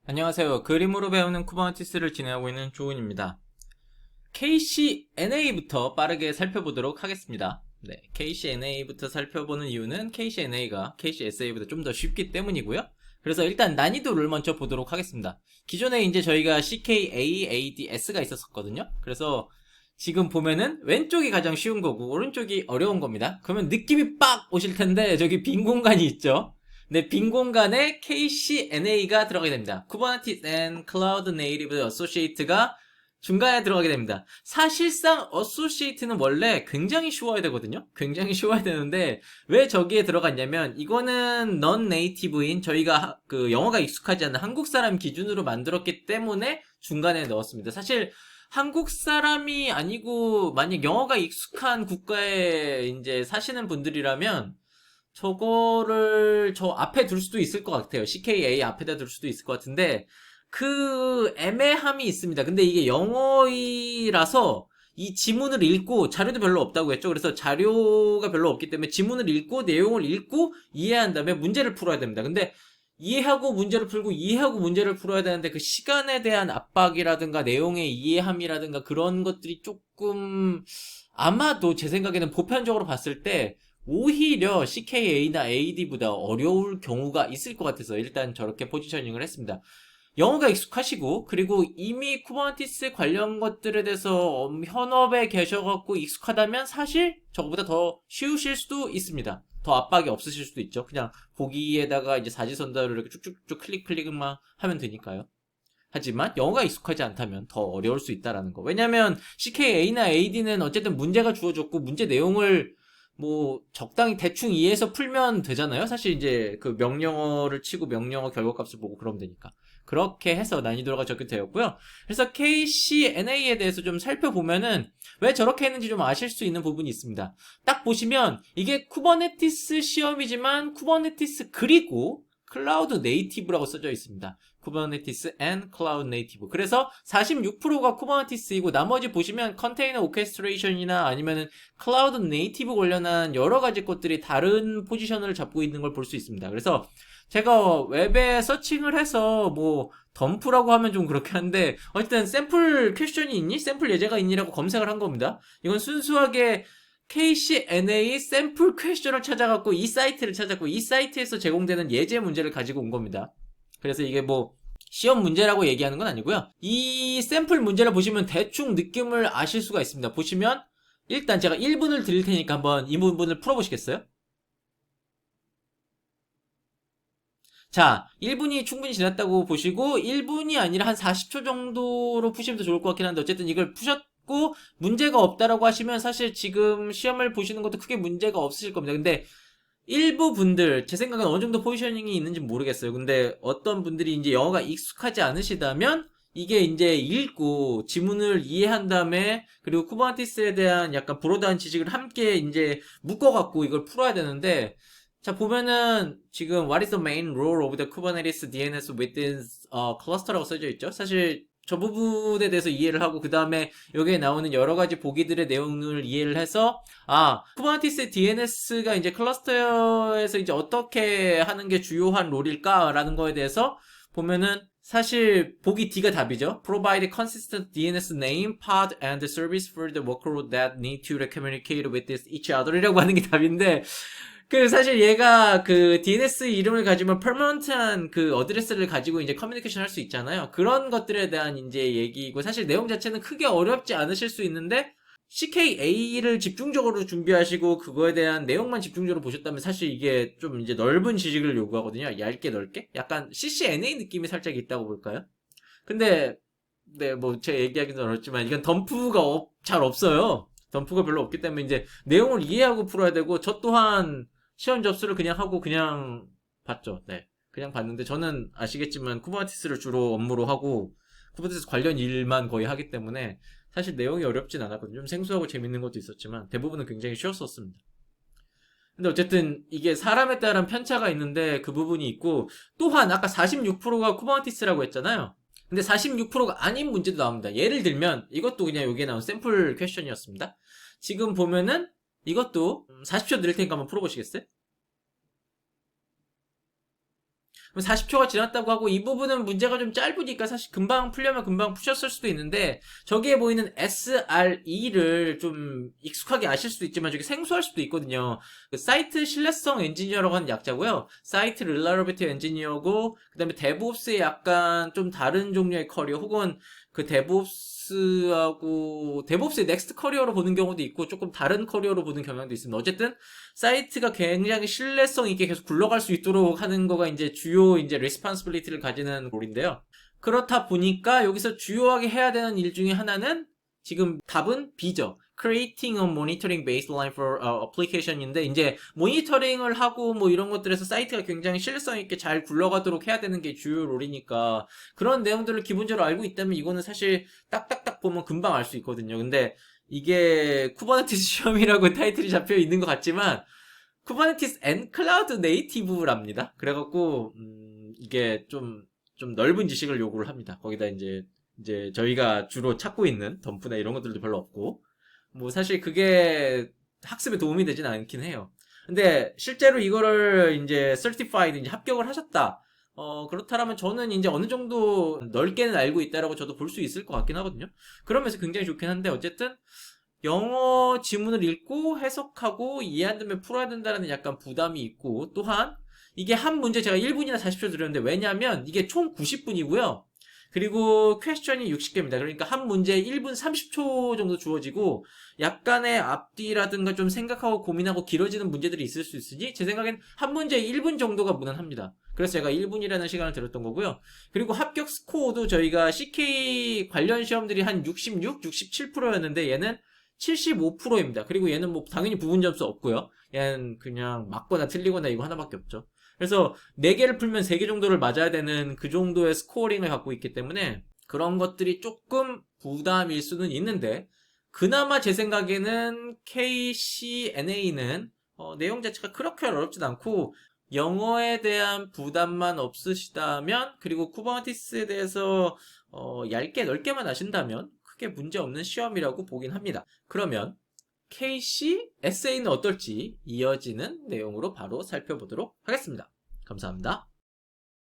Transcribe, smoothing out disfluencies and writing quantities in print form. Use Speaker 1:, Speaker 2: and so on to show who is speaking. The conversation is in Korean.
Speaker 1: 안녕하세요. 그림으로 배우는 쿠버네티스를 진행하고 있는 조은입니다. KCNA부터 빠르게 살펴보도록 하겠습니다. 네, KCNA부터 살펴보는 이유는 KCNA가 KCSA보다 좀 더 쉽기 때문이고요. 그래서 일단 난이도를 먼저 보도록 하겠습니다. 기존에 이제 저희가 CKAADS가 있었거든요. 그래서 지금 보면은 왼쪽이 가장 쉬운 거고 오른쪽이 어려운 겁니다. 그러면 느낌이 빡 오실 텐데 저기 빈 공간이 있죠. 네, 빈 공간에 KCNA가 들어가게 됩니다. Kubernetes and Cloud Native Associate가 중간에 들어가게 됩니다. 사실상 Associate는 원래 굉장히 쉬워야 되거든요. 굉장히 쉬워야 되는데 왜 저기에 들어갔냐면 이거는 non-native인 저희가 그 영어가 익숙하지 않은 한국 사람 기준으로 만들었기 때문에 중간에 넣었습니다. 사실 한국 사람이 아니고 만약 영어가 익숙한 국가에 이제 사시는 분들이라면 저거를 저 앞에 둘 수도 있을 것 같아요. CKA 앞에다 둘 수도 있을 것 같은데 그 애매함이 있습니다. 근데 이게 영어이라서 이 지문을 읽고 자료도 별로 없다고 했죠. 그래서 자료가 별로 없기 때문에 지문을 읽고 내용을 읽고 이해한 다음에 문제를 풀어야 됩니다. 근데 이해하고 문제를 풀고 이해하고 문제를 풀어야 되는데 그 시간에 대한 압박이라든가 내용의 이해함이라든가 그런 것들이 조금 아마도 제 생각에는 보편적으로 봤을 때 오히려 CKA나 AD보다 어려울 경우가 있을 것 같아서 일단 저렇게 포지셔닝을 했습니다. 영어가 익숙하시고 그리고 이미 쿠버네티스 관련 것들에 대해서 현업에 계셔갖고 익숙하다면 사실 저거보다 더 쉬우실 수도 있습니다. 더 압박이 없으실 수도 있죠. 그냥 보기에다가 이제 사지선다를 이렇게 쭉쭉쭉 클릭만 하면 되니까요. 하지만 영어가 익숙하지 않다면 더 어려울 수 있다라는 거. 왜냐면 CKA나 AD는 어쨌든 문제가 주어졌고 문제 내용을 뭐 적당히 대충 이해해서 풀면 되잖아요. 사실 이제 그 명령어를 치고 명령어 결과값을 보고 그러면 되니까. 그렇게 해서 난이도가 적게 되었고요. 그래서 KCNA에 대해서 좀 살펴보면은 왜 저렇게 했는지 좀 아실 수 있는 부분이 있습니다. 딱 보시면 이게 쿠버네티스 시험이지만 쿠버네티스 그리고 클라우드 네이티브라고 써져 있습니다. 쿠버네티스 and 클라우드 네이티브. 그래서 46%가 쿠버네티스이고 나머지 보시면 컨테이너 오케스트레이션이나 아니면은 클라우드 네이티브 관련한 여러 가지 것들이 다른 포지션을 잡고 있는 걸 볼 수 있습니다. 그래서 제가 웹에 서칭을 해서 뭐 덤프라고 하면 좀 그렇게 한데 어쨌든 샘플 퀘션이 있니? 샘플 예제가 있니라고 검색을 한 겁니다. 이건 순수하게 KCNA 샘플 퀘션을 찾아갖고 이 사이트를 찾았고 이 사이트에서 제공되는 예제 문제를 가지고 온 겁니다. 그래서 이게 뭐 시험 문제라고 얘기하는 건 아니고요. 이 샘플 문제를 보시면 대충 느낌을 아실 수가 있습니다. 보시면 일단 제가 1분을 드릴 테니까 한번 이 부분을 풀어보시겠어요? 자, 1분이 충분히 지났다고 보시고 1분이 아니라 한 40초 정도로 푸시면 더 좋을 것 같긴 한데 어쨌든 이걸 푸셨고 문제가 없다라고 하시면 사실 지금 시험을 보시는 것도 크게 문제가 없으실 겁니다. 근데 일부 분들 제 생각엔 어느 정도 포지셔닝이 있는지 모르겠어요. 근데 어떤 분들이 이제 영어가 익숙하지 않으시다면 이게 이제 읽고 지문을 이해한 다음에 그리고 쿠버네티스에 대한 약간 브로드한 지식을 함께 이제 묶어갖고 이걸 풀어야 되는데 자 보면은 지금 What is the main role of the Kubernetes DNS within cluster라고 써져 있죠. 사실 저 부분에 대해서 이해를 하고 그 다음에 여기에 나오는 여러 가지 보기들의 내용을 이해를 해서 쿠버네티스 DNS가 이제 클러스터에서 이제 어떻게 하는 게 주요한 롤일까라는 거에 대해서 보면은 사실 보기 D가 답이죠. Provide consistent DNS name, path, and service for the workload that need to communicate with each other이라고 하는 게 답인데 그 사실 얘가 그 DNS 이름을 가지면 permanent한 그 어드레스를 가지고 이제 커뮤니케이션 할 수 있잖아요. 그런 것들에 대한 이제 얘기고 사실 내용 자체는 크게 어렵지 않으실 수 있는데 CKA를 집중적으로 준비하시고 그거에 대한 내용만 집중적으로 보셨다면 사실 이게 좀 이제 넓은 지식을 요구하거든요. 얇게 넓게. 약간 CCNA 느낌이 살짝 있다고 볼까요? 근데 네, 뭐 제가 얘기하기는 어렵지만 이건 덤프가 잘 없어요. 덤프가 별로 없기 때문에 이제 내용을 이해하고 풀어야 되고 저 또한 시험 접수를 그냥 하고 그냥 봤죠. 네. 그냥 봤는데 저는 아시겠지만 쿠버네티스를 주로 업무로 하고 쿠버네티스 관련 일만 거의 하기 때문에 사실 내용이 어렵진 않았거든요. 좀 생소하고 재밌는 것도 있었지만 대부분은 굉장히 쉬웠었습니다. 근데 어쨌든 이게 사람에 따른 편차가 있는데 그 부분이 있고 또한 아까 46%가 쿠버네티스라고 했잖아요. 근데 46%가 아닌 문제도 나옵니다. 예를 들면 이것도 그냥 여기에 나온 샘플 퀘션이었습니다. 지금 보면은 이것도 40초 드릴 테니까 한번 풀어보시겠어요? 40초가 지났다고 하고 이 부분은 문제가 좀 짧으니까 사실 금방 풀려면 금방 푸셨을 수도 있는데 저기에 보이는 SRE를 좀 익숙하게 아실 수도 있지만 저게 생소할 수도 있거든요. 그 사이트 신뢰성 엔지니어라고 하는 약자고요. 사이트 릴라러비티 엔지니어고 그다음에 데브옵스의 약간 좀 다른 종류의 커리어 혹은 그 데브옵스의 넥스트 커리어로 보는 경우도 있고 조금 다른 커리어로 보는 경향도 있습니다. 어쨌든 사이트가 굉장히 신뢰성 있게 계속 굴러갈 수 있도록 하는 거가 이제 주요 이제 리스폰시빌리티를 가지는 롤인데요. 그렇다 보니까 여기서 주요하게 해야 되는 일 중에 하나는 지금 답은 B죠. Creating a monitoring baseline for application인데 이제 모니터링을 하고 뭐 이런 것들에서 사이트가 굉장히 신뢰성 있게 잘 굴러가도록 해야 되는 게 주요 롤이니까 그런 내용들을 기본적으로 알고 있다면 이거는 사실 딱딱딱 보면 금방 알 수 있거든요. 근데 이게 쿠버네티스 시험이라고 타이틀이 잡혀 있는 것 같지만 쿠버네티스 앤 클라우드 네이티브랍니다. 그래갖고 이게 좀 넓은 지식을 요구를 합니다. 거기다 이제 저희가 주로 찾고 있는 덤프나 이런 것들도 별로 없고 뭐 사실 그게 학습에 도움이 되진 않긴 해요. 근데 실제로 이거를 이제 certified 이제 합격을 하셨다. 그렇다면 저는 이제 어느 정도 넓게는 알고 있다라고 저도 볼 수 있을 것 같긴 하거든요. 그러면서 굉장히 좋긴 한데 어쨌든 영어 지문을 읽고 해석하고 이해 안 되면 풀어야 된다는 약간 부담이 있고 또한 이게 한 문제 제가 1분이나 40초 드렸는데 왜냐면 이게 총 90분이고요. 그리고 퀘스천이 60개입니다. 그러니까 한 문제에 1분 30초 정도 주어지고 약간의 앞뒤라든가 좀 생각하고 고민하고 길어지는 문제들이 있을 수 있으니 제 생각엔 한 문제에 1분 정도가 무난합니다. 그래서 제가 1분이라는 시간을 들었던 거고요. 그리고 합격 스코어도 저희가 CK 관련 시험들이 한 66, 67%였는데 얘는 75%입니다. 그리고 얘는 뭐 당연히 부분 점수 없고요. 얘는 그냥 맞거나 틀리거나 이거 하나밖에 없죠. 그래서 4개를 풀면 3개 정도를 맞아야 되는 그 정도의 스코어링을 갖고 있기 때문에 그런 것들이 조금 부담일 수는 있는데 그나마 제 생각에는 KCNA는 내용 자체가 그렇게 어렵진 않고 영어에 대한 부담만 없으시다면 그리고 쿠버네티스에 대해서 얇게 넓게만 아신다면 크게 문제 없는 시험이라고 보긴 합니다. 그러면 KC, SA는 어떨지 이어지는 내용으로 바로 살펴보도록 하겠습니다. 감사합니다.